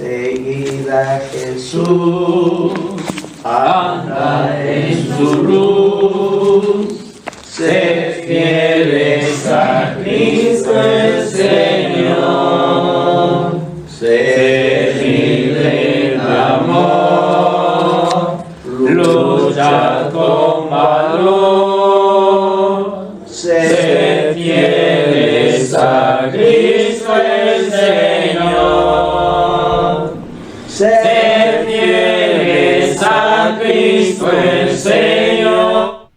Seguid a Jesús, anda en su luz, sed fieles a Cristo el Señor, sed libre en amor, lucha con valor, sed fieles a Cristo el Señor, sed fieles a Cristo el Señor.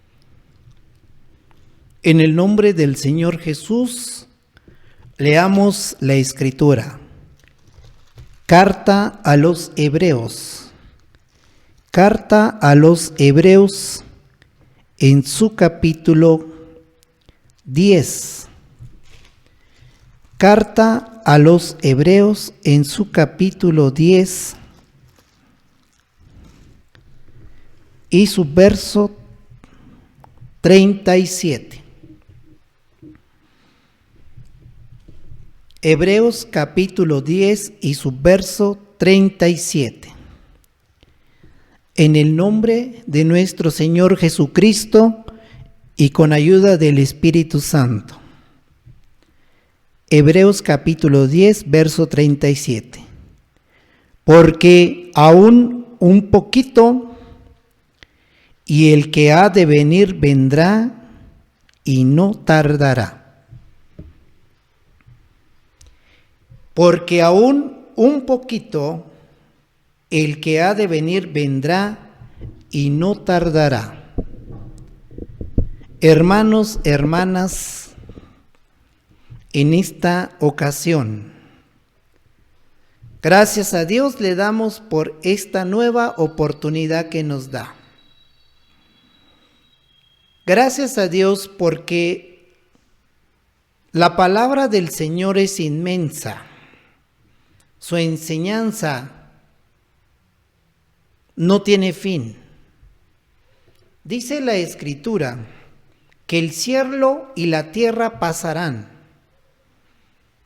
En el nombre del Señor Jesús, leamos la Escritura. Carta a los Hebreos. Carta a los Hebreos en su capítulo 10. Carta a los Hebreos en su capítulo 10 y su verso 37. Hebreos capítulo 10 y su verso 37. En el nombre de nuestro Señor Jesucristo y con ayuda del Espíritu Santo. Hebreos capítulo 10, verso 37. Porque aún un poquito, y el que ha de venir vendrá y no tardará. Porque aún un poquito, el que ha de venir vendrá y no tardará. Hermanos, hermanas, en esta ocasión, gracias a Dios le damos por esta nueva oportunidad que nos da. Gracias a Dios porque la palabra del Señor es inmensa. Su enseñanza no tiene fin. Dice la Escritura que el cielo y la tierra pasarán,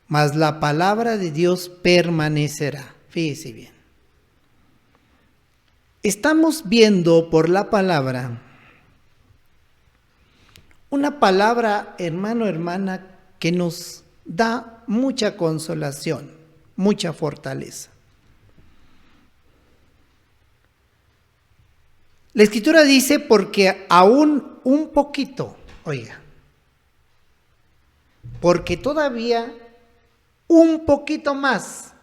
mas la palabra de Dios permanecerá. Fíjese bien. Estamos viendo por la palabra, una palabra, hermano, hermana, que nos da mucha consolación, mucha fortaleza. La Escritura dice, porque aún un poquito, oiga, porque todavía un poquito más,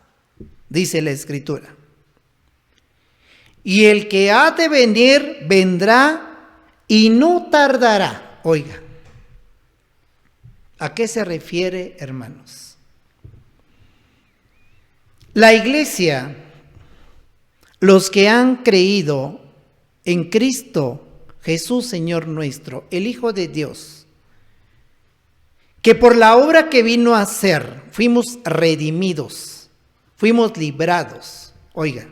dice la Escritura. Y el que ha de venir, vendrá y no tardará. Oiga, ¿a qué se refiere, hermanos? La iglesia, los que han creído en Cristo Jesús, Señor nuestro, el Hijo de Dios, que por la obra que vino a hacer, fuimos redimidos, fuimos librados. Oiga,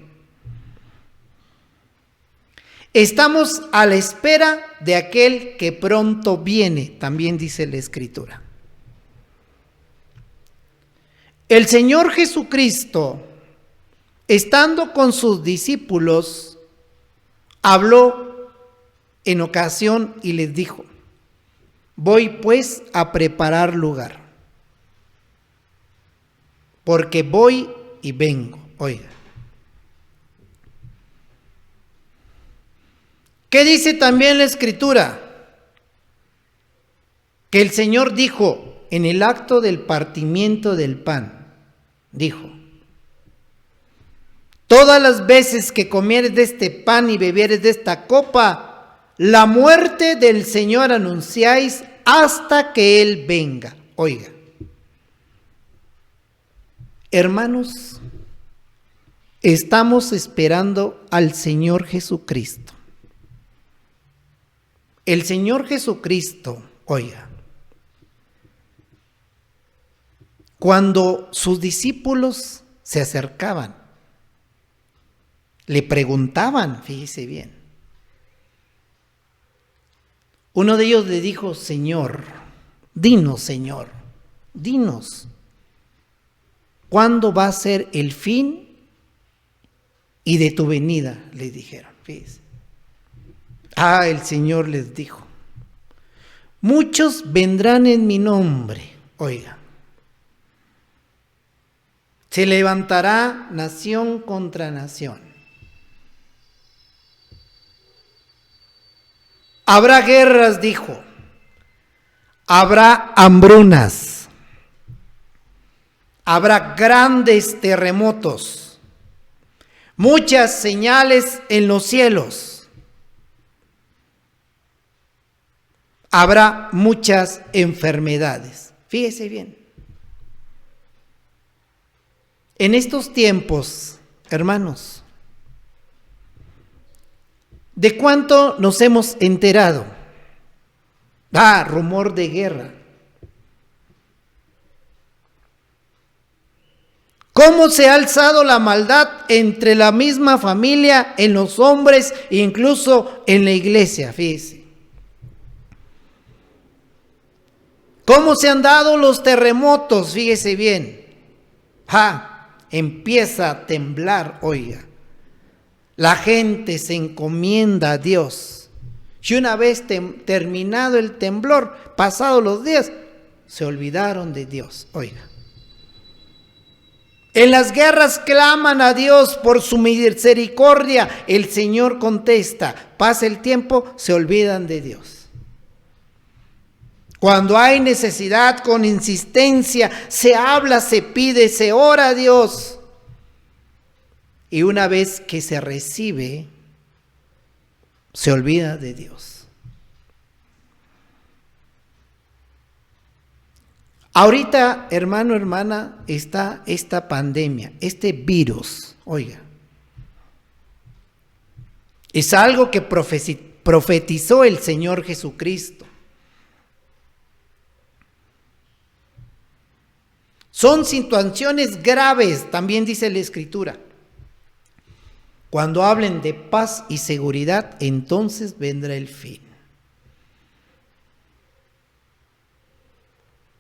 estamos a la espera de aquel que pronto viene, también dice la Escritura. El Señor Jesucristo, estando con sus discípulos, habló en ocasión y les dijo: voy pues a preparar lugar, porque voy y vengo. Oiga, ¿qué dice también la Escritura? Que el Señor dijo en el acto del partimiento del pan, dijo: todas las veces que comieres de este pan y bebieres de esta copa, la muerte del Señor anunciáis hasta que Él venga. Oiga, hermanos, estamos esperando al Señor Jesucristo. El Señor Jesucristo, oiga, cuando sus discípulos se acercaban, le preguntaban, fíjese bien. Uno de ellos le dijo: Señor, dinos, ¿cuándo va a ser el fin y de tu venida, les dijeron. Fíjense. El Señor les dijo, muchos vendrán en mi nombre. Oiga, se levantará nación contra nación. Habrá guerras, dijo. Habrá hambrunas. Habrá grandes terremotos. Muchas señales en los cielos. Habrá muchas enfermedades. Fíjese bien. En estos tiempos, hermanos, ¿de cuánto nos hemos enterado? Rumor de guerra. ¿Cómo se ha alzado la maldad entre la misma familia, en los hombres e incluso en la iglesia? Fíjese. ¿Cómo se han dado los terremotos? Fíjese bien. Empieza a temblar, oiga. La gente se encomienda a Dios. Y una vez terminado el temblor, pasados los días, se olvidaron de Dios, oiga. En las guerras claman a Dios por su misericordia. El Señor contesta. Pasa el tiempo, se olvidan de Dios. Cuando hay necesidad, con insistencia, se habla, se pide, se ora a Dios. Y una vez que se recibe, se olvida de Dios. Ahorita, hermano, hermana, está esta pandemia, este virus, oiga. Es algo que profetizó el Señor Jesucristo. Son situaciones graves, también dice la Escritura. Cuando hablen de paz y seguridad, entonces vendrá el fin.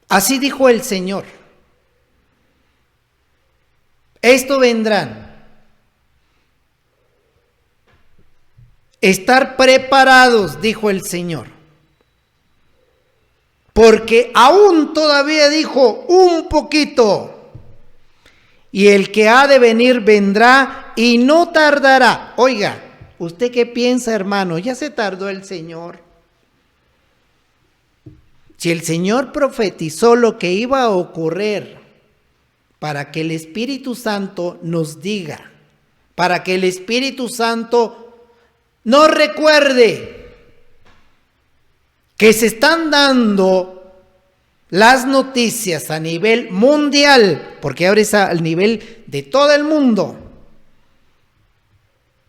Así dijo el Señor. Esto vendrán. Estar preparados, dijo el Señor. Porque aún todavía dijo un poquito. Y el que ha de venir vendrá y no tardará. Oiga, ¿usted qué piensa, hermano? Ya se tardó el Señor. Si el Señor profetizó lo que iba a ocurrir para que el Espíritu Santo nos diga, para que el Espíritu Santo nos recuerde que se están dando las noticias a nivel mundial, porque ahora es al nivel de todo el mundo,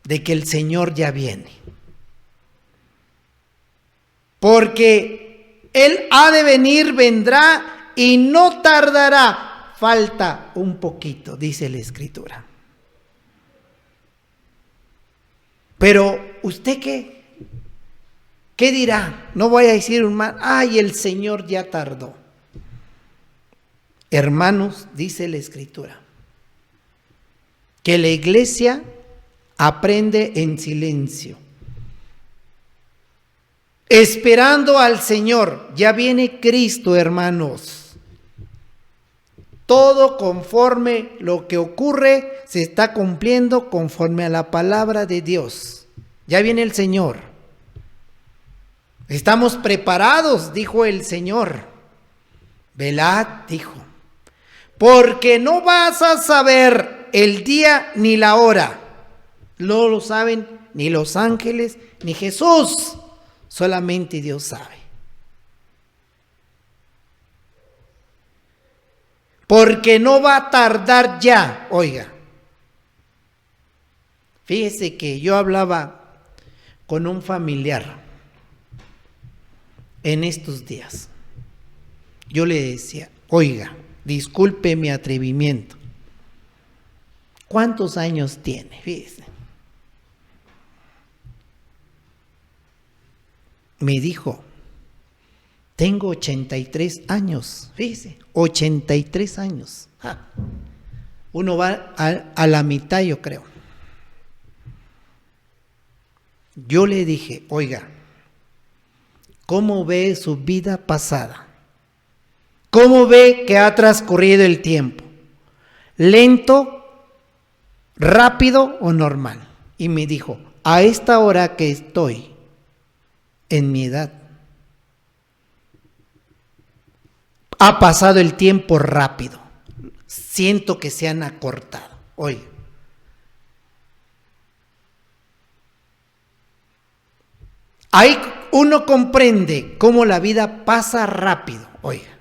de que el Señor ya viene. Porque Él ha de venir, vendrá y no tardará. Falta un poquito, dice la Escritura. Pero, ¿usted qué dirá? No voy a decir un mal, el Señor ya tardó. Hermanos, dice la Escritura, que la iglesia aprende en silencio, esperando al Señor. Ya viene Cristo, hermanos. Todo conforme lo que ocurre se está cumpliendo conforme a la palabra de Dios. Ya viene el Señor. Estamos preparados, dijo el Señor. Velad, dijo, porque no vas a saber el día ni la hora. No lo saben ni los ángeles ni Jesús. Solamente Dios sabe. Porque no va a tardar ya. Oiga, fíjese que yo hablaba con un familiar en estos días. Yo le decía, oiga, disculpe mi atrevimiento. ¿Cuántos años tiene? Fíjese. Me dijo, tengo 83 años. Fíjese, 83 años. Uno va a la mitad, yo creo. Yo le dije, oiga, ¿cómo ve su vida pasada? ¿Cómo ve que ha transcurrido el tiempo? ¿Lento, rápido o normal? Y me dijo, a esta hora que estoy, en mi edad, ha pasado el tiempo rápido. Siento que se han acortado. Oiga, ahí uno comprende cómo la vida pasa rápido. Oiga,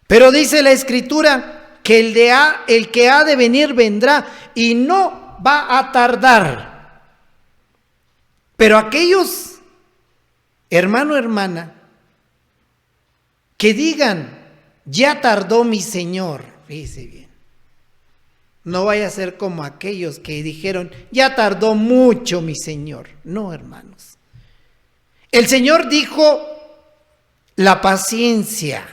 pero dice la Escritura que el que ha de venir vendrá y no va a tardar. Pero aquellos, hermano, hermana, que digan, ya tardó mi Señor, fíjese bien, no vaya a ser como aquellos que dijeron, ya tardó mucho mi Señor. No, hermanos. El Señor dijo, la paciencia,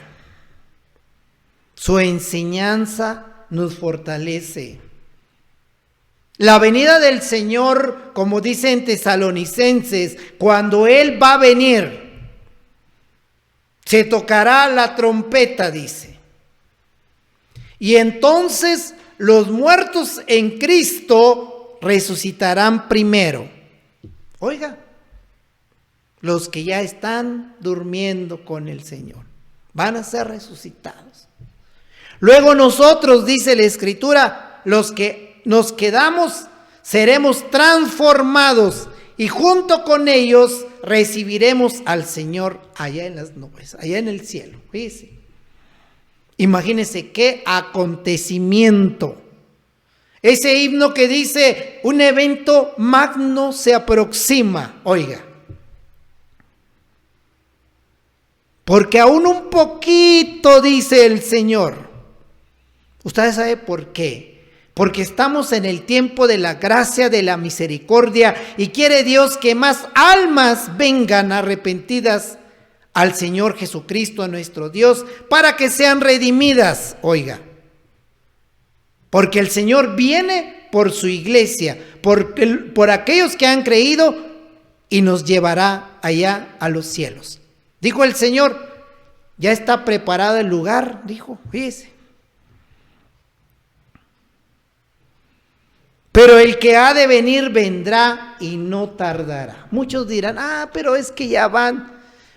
su enseñanza nos fortalece. La venida del Señor, como dicen Tesalonicenses, cuando Él va a venir, se tocará la trompeta, dice. Y entonces los muertos en Cristo resucitarán primero. Oiga, los que ya están durmiendo con el Señor van a ser resucitados. Luego nosotros, dice la Escritura, los que nos quedamos, seremos transformados y junto con ellos recibiremos al Señor allá en las nubes, allá en el cielo. Fíjese. Imagínense qué acontecimiento. Ese himno que dice, un evento magno se aproxima. Oiga, porque aún un poquito, dice el Señor. ¿Usted sabe por qué? Porque estamos en el tiempo de la gracia, de la misericordia, y quiere Dios que más almas vengan arrepentidas al Señor Jesucristo, a nuestro Dios, para que sean redimidas. Oiga, porque el Señor viene por su iglesia, por aquellos que han creído, y nos llevará allá a los cielos. Dijo el Señor, ya está preparado el lugar, dijo, fíjese. Pero el que ha de venir vendrá y no tardará. Muchos dirán, pero es que ya van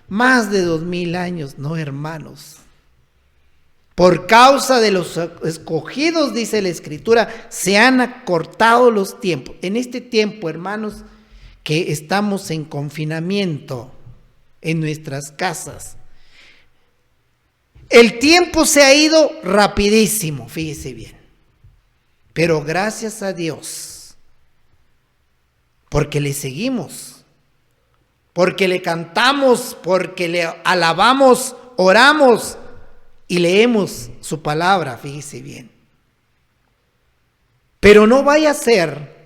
más de 2000 años. No, hermanos. Por causa de los escogidos, dice la Escritura, se han acortado los tiempos. En este tiempo, hermanos, que estamos en confinamiento en nuestras casas, el tiempo se ha ido rapidísimo, fíjese bien. Pero gracias a Dios, porque le seguimos, porque le cantamos, porque le alabamos, oramos y leemos su palabra, fíjese bien. Pero no vaya a ser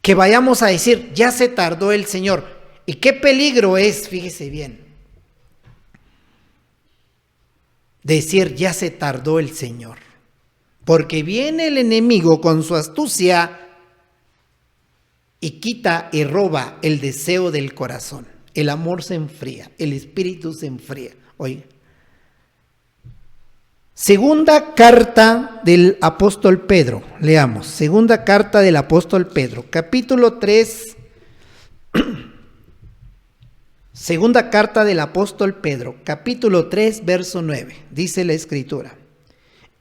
que vayamos a decir, ya se tardó el Señor. Y qué peligro es, fíjese bien, decir, ya se tardó el Señor. Porque viene el enemigo con su astucia y quita y roba el deseo del corazón. El amor se enfría, el espíritu se enfría. Oiga. Segunda carta del apóstol Pedro, leamos. Segunda carta del apóstol Pedro, capítulo 3. Segunda carta del apóstol Pedro, capítulo 3, verso 9. Dice la Escritura.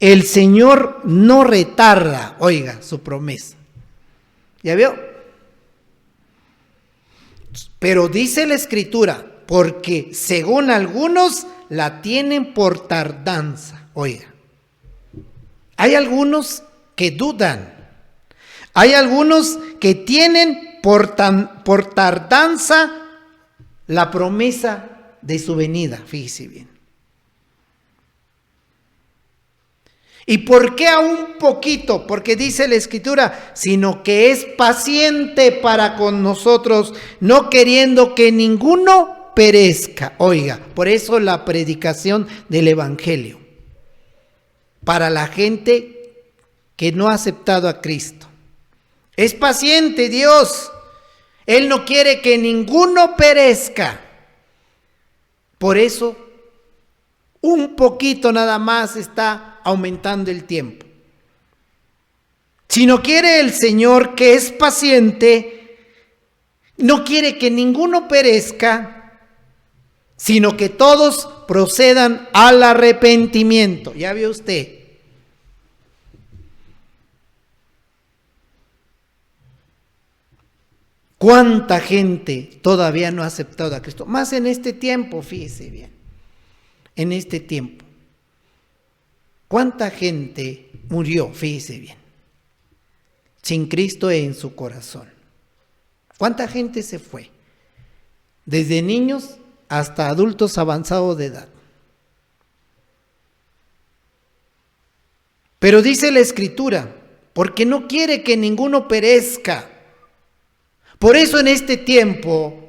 El Señor no retarda, oiga, su promesa. ¿Ya vio? Pero dice la Escritura, porque según algunos la tienen por tardanza. Oiga, hay algunos que dudan. Hay algunos que tienen por tardanza la promesa de su venida. Fíjese bien. ¿Y por qué a un poquito? Porque dice la Escritura, sino que es paciente para con nosotros, no queriendo que ninguno perezca. Oiga, por eso la predicación del Evangelio. Para la gente que no ha aceptado a Cristo. Es paciente Dios. Él no quiere que ninguno perezca. Por eso, un poquito nada más está aumentando el tiempo. Si no quiere el Señor, que es paciente, no quiere que ninguno perezca, sino que todos procedan al arrepentimiento. Ya vio usted. ¿Cuánta gente todavía no ha aceptado a Cristo? Más en este tiempo, fíjese bien. En este tiempo. ¿Cuánta gente murió? Fíjese bien. Sin Cristo en su corazón. ¿Cuánta gente se fue? Desde niños hasta adultos avanzados de edad. Pero dice la Escritura, porque no quiere que ninguno perezca. Por eso en este tiempo,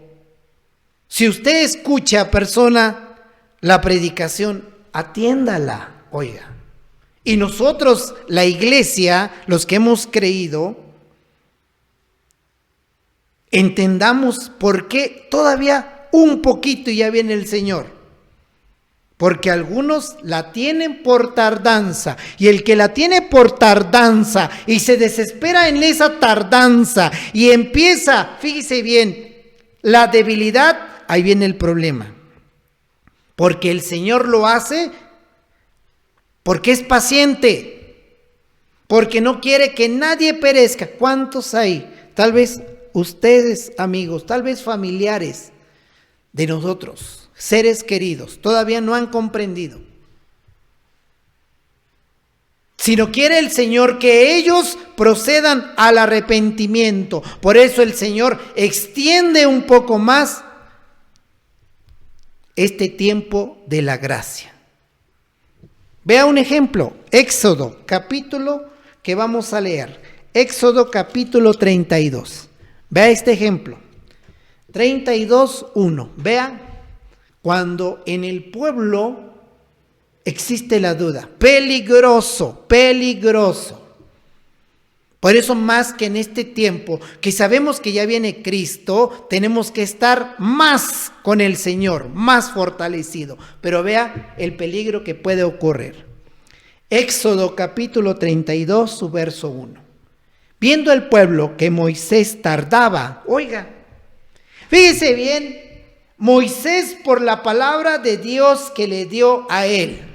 si usted escucha, persona, la predicación, atiéndala, oiga. Y nosotros, la iglesia, los que hemos creído, entendamos por qué todavía un poquito y ya viene el Señor. Porque algunos la tienen por tardanza, y el que la tiene por tardanza y se desespera en esa tardanza y empieza, fíjese bien, la debilidad, ahí viene el problema. Porque el Señor lo hace porque es paciente, porque no quiere que nadie perezca. ¿Cuántos hay? Tal vez ustedes, amigos, tal vez familiares de nosotros, seres queridos, todavía no han comprendido. Sino quiere el Señor que ellos procedan al arrepentimiento. Por eso el Señor extiende un poco más este tiempo de la gracia. Vea un ejemplo, Éxodo, capítulo que vamos a leer. Éxodo capítulo 32. Vea este ejemplo. 32:1. Vea cuando en el pueblo existe la duda. Peligroso, peligroso. Por eso más que en este tiempo, que sabemos que ya viene Cristo, tenemos que estar más con el Señor, más fortalecido. Pero vea el peligro que puede ocurrir. Éxodo capítulo 32, su verso 1. Viendo el pueblo que Moisés tardaba, oiga, fíjese bien, Moisés por la palabra de Dios que le dio a él.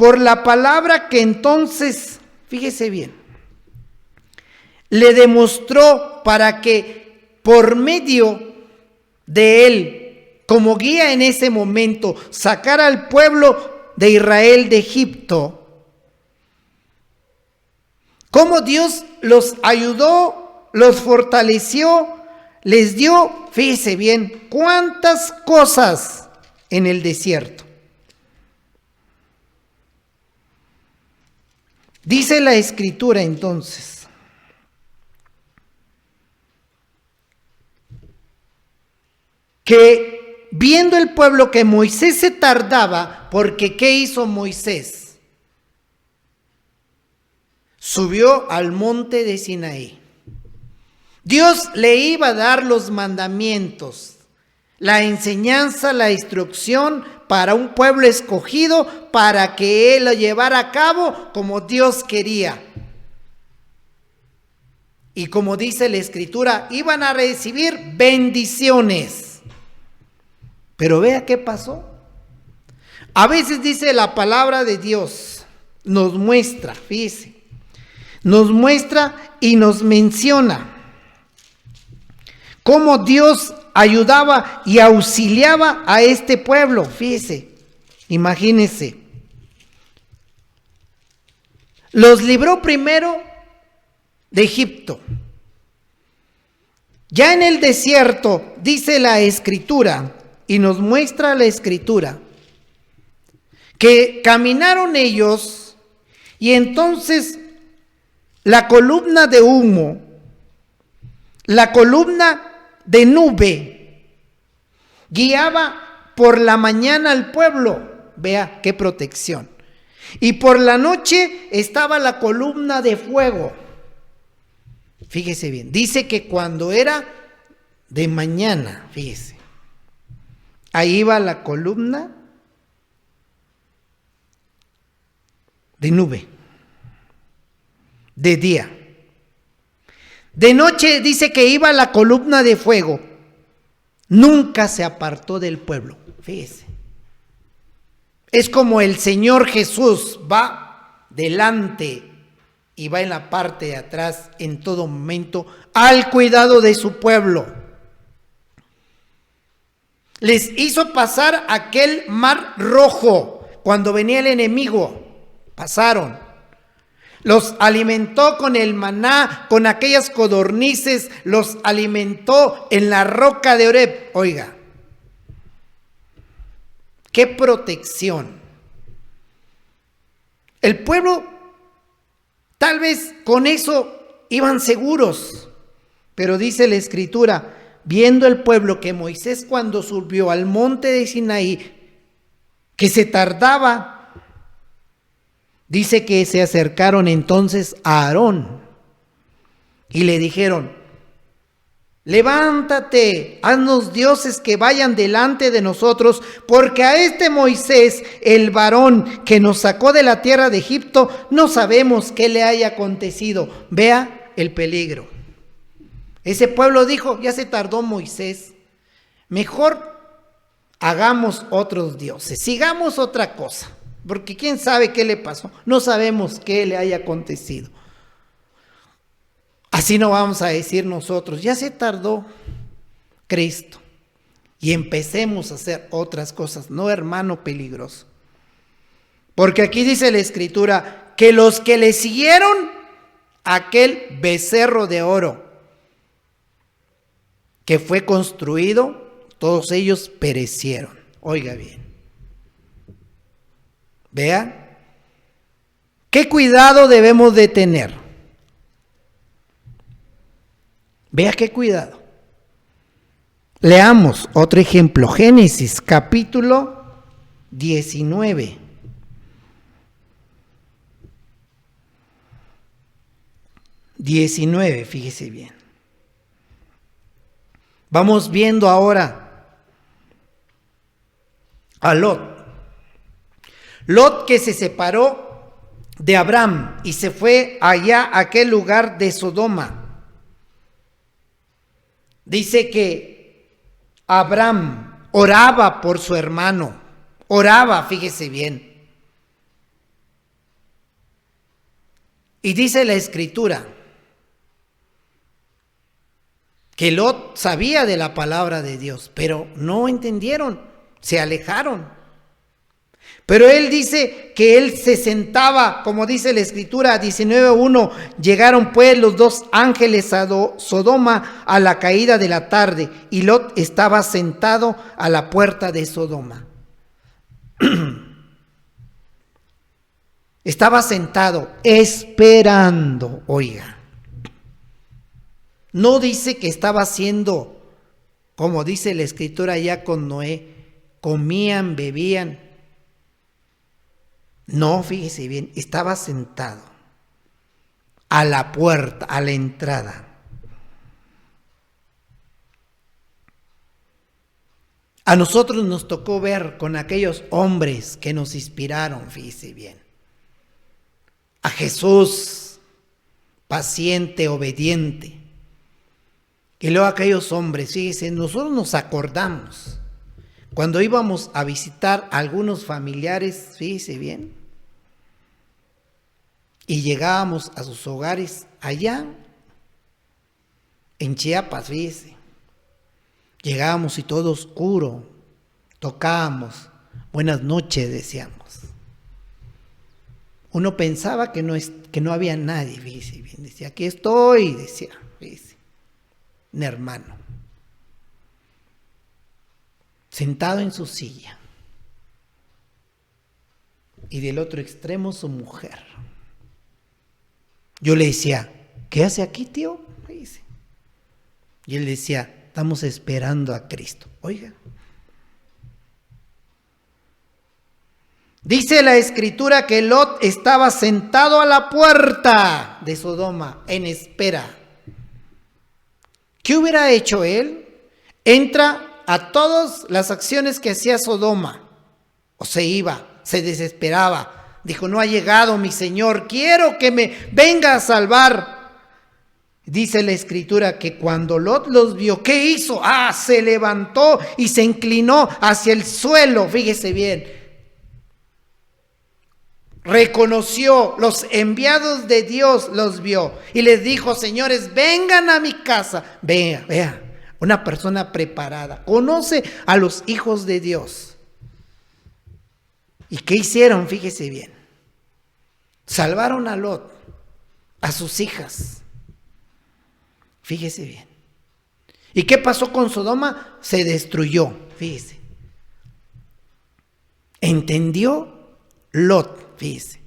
Por la palabra que entonces, fíjese bien, le demostró para que por medio de él, como guía en ese momento, sacara al pueblo de Israel de Egipto. Cómo Dios los ayudó, los fortaleció, les dio, fíjese bien, cuántas cosas en el desierto. Dice la Escritura entonces, que viendo el pueblo que Moisés se tardaba, porque ¿qué hizo Moisés? Subió al monte de Sinaí. Dios le iba a dar los mandamientos, la enseñanza, la instrucción para un pueblo escogido, para que él lo llevara a cabo como Dios quería. Y como dice la Escritura, iban a recibir bendiciones. Pero vea qué pasó. A veces dice la palabra de Dios, nos muestra, fíjese, nos muestra y nos menciona cómo Dios ayudaba y auxiliaba a este pueblo. Fíjese, imagínese. Los libró primero de Egipto. Ya en el desierto, dice la Escritura, y nos muestra la Escritura, que caminaron ellos y entonces la columna de humo, la columna de nube, guiaba por la mañana al pueblo. Vea qué protección. Y por la noche estaba la columna de fuego. Fíjese bien, dice que cuando era de mañana, fíjese, ahí iba la columna de nube, de día. De noche dice que iba la columna de fuego. Nunca se apartó del pueblo, fíjese. Es como el Señor Jesús va delante y va en la parte de atrás en todo momento al cuidado de su pueblo. Les hizo pasar aquel mar rojo cuando venía el enemigo. Pasaron. Los alimentó con el maná, con aquellas codornices, los alimentó en la roca de Oreb. Oiga, qué protección. El pueblo, tal vez con eso iban seguros, pero dice la Escritura, viendo el pueblo que Moisés cuando subió al monte de Sinaí, que se tardaba, dice que se acercaron entonces a Aarón y le dijeron, levántate, haznos dioses que vayan delante de nosotros, porque a este Moisés, el varón que nos sacó de la tierra de Egipto, no sabemos qué le haya acontecido. Vea el peligro. Ese pueblo dijo, ya se tardó Moisés, mejor hagamos otros dioses, sigamos otra cosa. Porque quién sabe qué le pasó, no sabemos qué le haya acontecido. Así no vamos a decir nosotros, ya se tardó Cristo y empecemos a hacer otras cosas. No, hermano peligroso. Porque aquí dice la Escritura que los que le siguieron aquel becerro de oro que fue construido, todos ellos perecieron. Oiga bien. Vea, ¿qué cuidado debemos de tener? Vea qué cuidado. Leamos otro ejemplo, Génesis capítulo 19. Fíjese bien. Vamos viendo ahora a Lot. Lot que se separó de Abraham y se fue allá a aquel lugar de Sodoma. Dice que Abraham oraba por su hermano, oraba, fíjese bien. Y dice la Escritura que Lot sabía de la palabra de Dios, pero no entendieron, se alejaron. Pero él dice que él se sentaba, como dice la Escritura 19:1, llegaron pues los dos ángeles a Sodoma a la caída de la tarde, y Lot estaba sentado a la puerta de Sodoma. Estaba sentado esperando, oiga. No dice que estaba haciendo, como dice la Escritura ya con Noé, comían, bebían. No, fíjese bien, estaba sentado a la puerta, a la entrada. A nosotros nos tocó ver con aquellos hombres que nos inspiraron, fíjese bien. A Jesús, paciente, obediente. Y luego aquellos hombres, fíjese, nosotros nos acordamos. Cuando íbamos a visitar a algunos familiares, fíjese bien, y llegábamos a sus hogares allá en Chiapas, fíjese. Llegábamos y todo oscuro, tocábamos, buenas noches decíamos. Uno pensaba que no había nadie, fíjese bien, decía, aquí estoy, decía, fíjese, un hermano, sentado en su silla, y del otro extremo su mujer. Yo le decía, ¿qué hace aquí, tío? Dice. Y él decía, estamos esperando a Cristo. Oiga. Dice la Escritura que Lot estaba sentado a la puerta de Sodoma en espera. ¿Qué hubiera hecho él? Entra a todas las acciones que hacía Sodoma. O se iba, se desesperaba. Dijo, no ha llegado mi Señor, quiero que me venga a salvar. Dice la Escritura que cuando Lot los vio, ¿qué hizo? Se levantó y se inclinó hacia el suelo. Fíjese bien. Reconoció, los enviados de Dios los vio y les dijo, señores, vengan a mi casa. Vea, una persona preparada, conoce a los hijos de Dios. ¿Y qué hicieron? Fíjese bien. Salvaron a Lot, a sus hijas. Fíjese bien. ¿Y qué pasó con Sodoma? Se destruyó, fíjese. ¿Entendió? Lot, fíjese.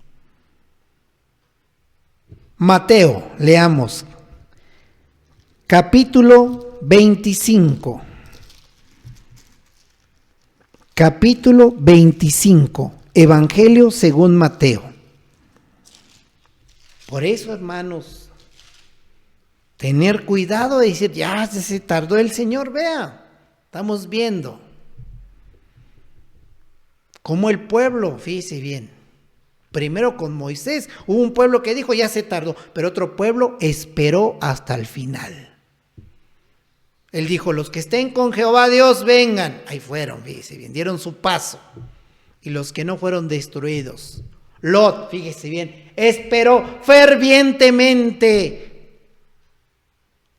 Mateo, leamos. Capítulo 25. Capítulo 25. Evangelio según Mateo. Por eso, hermanos, tener cuidado de decir, ya se tardó el Señor, vea, estamos viendo. Como el pueblo, fíjese bien, primero con Moisés, hubo un pueblo que dijo ya se tardó, pero otro pueblo esperó hasta el final. Él dijo, los que estén con Jehová Dios vengan. Ahí fueron, fíjese bien, dieron su paso. Y los que no fueron destruidos. Lot, fíjese bien, esperó fervientemente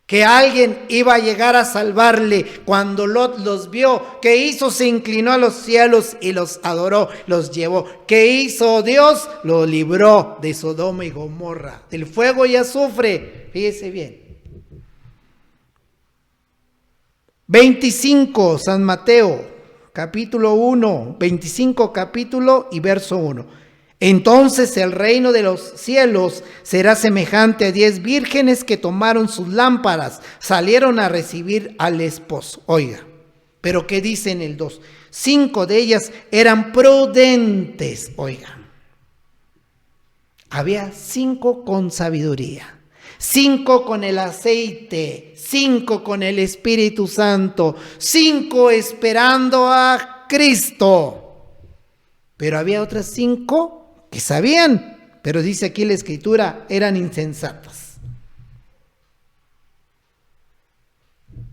que alguien iba a llegar a salvarle. Cuando Lot los vio, ¿qué hizo? Se inclinó a los cielos y los adoró, los llevó. ¿Qué hizo Dios? Lo libró de Sodoma y Gomorra, del fuego y azufre. Fíjese bien. 25, San Mateo, capítulo 1, 25 capítulo y verso 1. Entonces el reino de los cielos será semejante a 10 vírgenes que tomaron sus lámparas, salieron a recibir al esposo. Oiga, pero ¿qué dice en el 2? 5 de ellas eran prudentes. Oiga, había 5 con sabiduría, 5 con el aceite, 5 con el Espíritu Santo, 5 esperando a Cristo. Pero había otras 5 que sabían, pero dice aquí la Escritura, eran insensatas.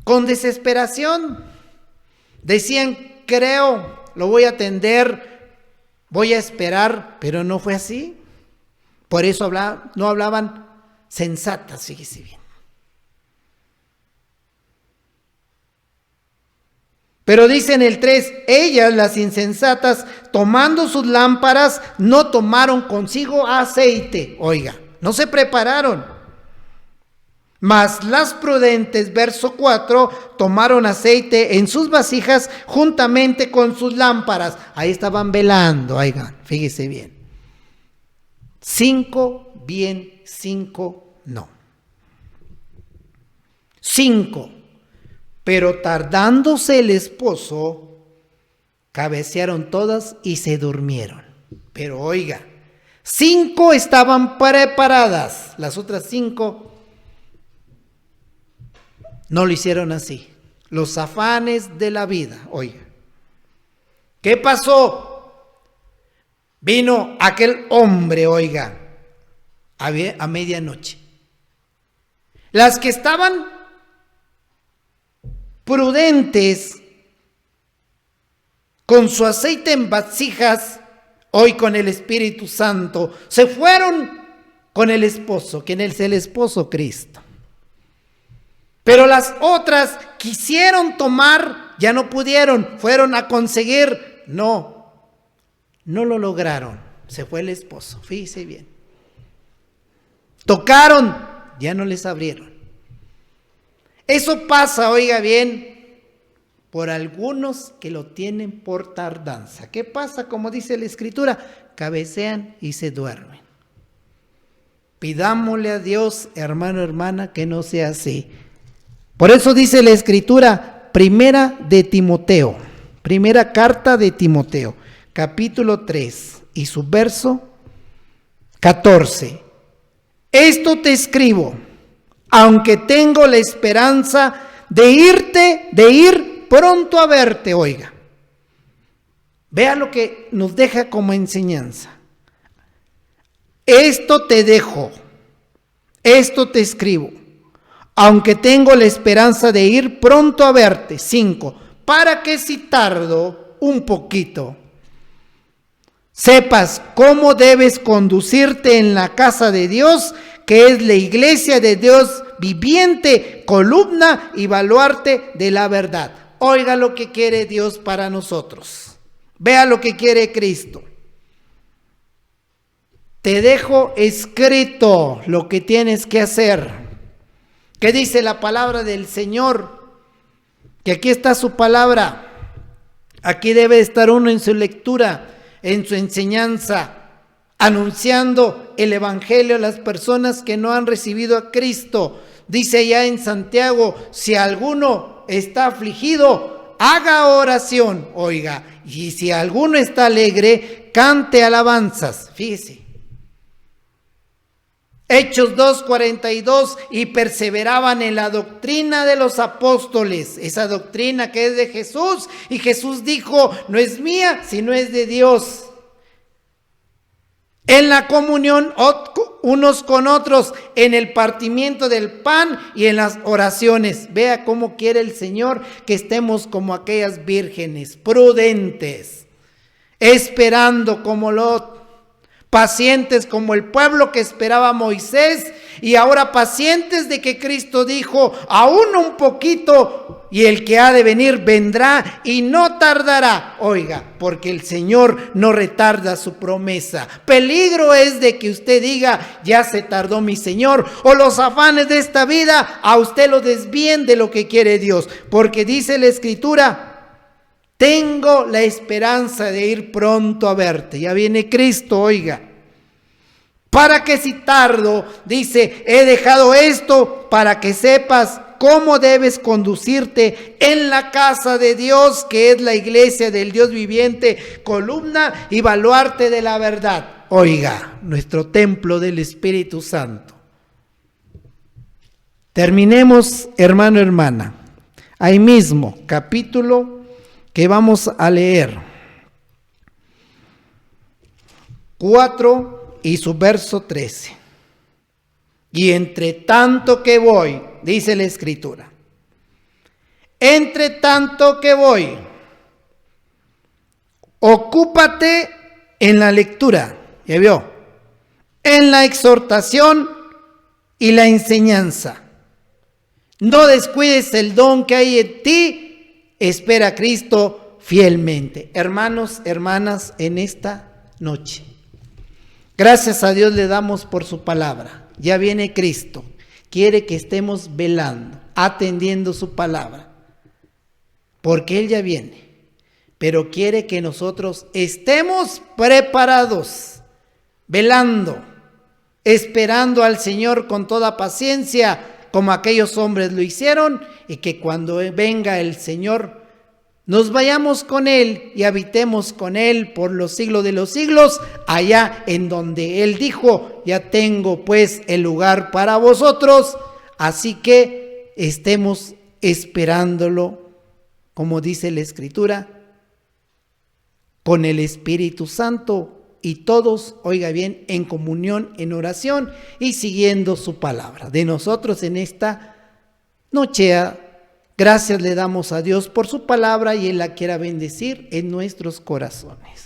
Con desesperación, decían, creo, lo voy a atender, voy a esperar, pero no fue así. Por eso no hablaban sensatas, fíjese bien. Pero dice en el 3, ellas, las insensatas, tomando sus lámparas, no tomaron consigo aceite. Oiga, no se prepararon. Mas las prudentes, verso 4, tomaron aceite en sus vasijas juntamente con sus lámparas. Ahí estaban velando, oigan, fíjese bien. 5 bien, 5 no. 5. Pero tardándose el esposo, cabecearon todas y se durmieron. Pero oiga, 5 estaban preparadas, las otras 5 no lo hicieron así. Los afanes de la vida, oiga. ¿Qué pasó? Vino aquel hombre, oiga, a medianoche. Las que estaban prudentes, con su aceite en vasijas, hoy con el Espíritu Santo, se fueron con el esposo, quien es el esposo Cristo. Pero las otras quisieron tomar, ya no pudieron, fueron a conseguir, no lo lograron, se fue el esposo, fíjese bien. Tocaron, ya no les abrieron. Eso pasa, oiga bien, por algunos que lo tienen por tardanza. ¿Qué pasa? Como dice la Escritura, cabecean y se duermen. Pidámosle a Dios, hermano, hermana, que no sea así. Por eso dice la Escritura, primera carta de Timoteo, capítulo 3 y su verso 14. Esto te escribo, aunque tengo la esperanza de ir pronto a verte, oiga. Vea lo que nos deja como enseñanza. Esto te dejo, esto te escribo, aunque tengo la esperanza de ir pronto a verte. 5. Para que si tardo un poquito, sepas cómo debes conducirte en la casa de Dios, que es la iglesia de Dios viviente, columna y baluarte de la verdad. Oiga lo que quiere Dios para nosotros. Vea lo que quiere Cristo. Te dejo escrito lo que tienes que hacer. ¿Qué dice la palabra del Señor? Que aquí está su palabra. Aquí debe estar uno en su lectura, en su enseñanza, anunciando el evangelio a las personas que no han recibido a Cristo. Dice ya en Santiago, si alguno está afligido, haga oración, oiga, y si alguno está alegre, cante alabanzas. Fíjese. Hechos 2:42, y perseveraban en la doctrina de los apóstoles, esa doctrina que es de Jesús, y Jesús dijo, no es mía, sino es de Dios. En la comunión unos con otros, en el partimiento del pan y en las oraciones. Vea cómo quiere el Señor que estemos como aquellas vírgenes, prudentes, esperando como Lot, pacientes como el pueblo que esperaba a Moisés, y ahora pacientes de que Cristo dijo, aún un poquito y el que ha de venir vendrá y no tardará. Oiga, porque el Señor no retarda su promesa. Peligro es de que usted diga, ya se tardó mi Señor, o los afanes de esta vida a usted lo desvíen de lo que quiere Dios, porque dice la Escritura, tengo la esperanza de ir pronto a verte. Ya viene Cristo, oiga. Para que si tardo, dice, he dejado esto para que sepas cómo debes conducirte en la casa de Dios, que es la iglesia del Dios viviente, columna y baluarte de la verdad. Oiga, nuestro templo del Espíritu Santo. Terminemos, hermano, hermana. Ahí mismo, capítulo que vamos a leer, 4 y su verso 13. Y entre tanto que voy, dice la Escritura, entre tanto que voy, ocúpate en la lectura, ya vio, en la exhortación y la enseñanza. No descuides el don que hay en ti, espera a Cristo fielmente. Hermanos, hermanas, en esta noche, gracias a Dios le damos por su palabra. Ya viene Cristo. Quiere que estemos velando, atendiendo su palabra. Porque Él ya viene. Pero quiere que nosotros estemos preparados, velando, esperando al Señor con toda paciencia, como aquellos hombres lo hicieron, y que cuando venga el Señor, nos vayamos con Él y habitemos con Él por los siglos de los siglos, allá en donde Él dijo, ya tengo pues el lugar para vosotros, así que estemos esperándolo, como dice la Escritura, con el Espíritu Santo, y todos, oiga bien, en comunión, en oración y siguiendo su palabra. De nosotros en esta noche, gracias le damos a Dios por su palabra y Él la quiera bendecir en nuestros corazones.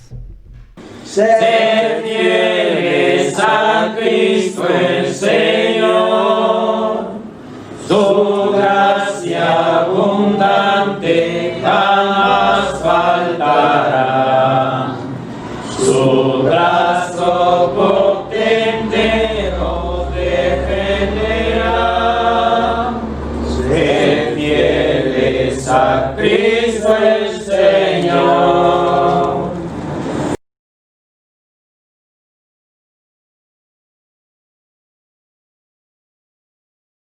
Sed fieles a Cristo el Señor, su gracia abundante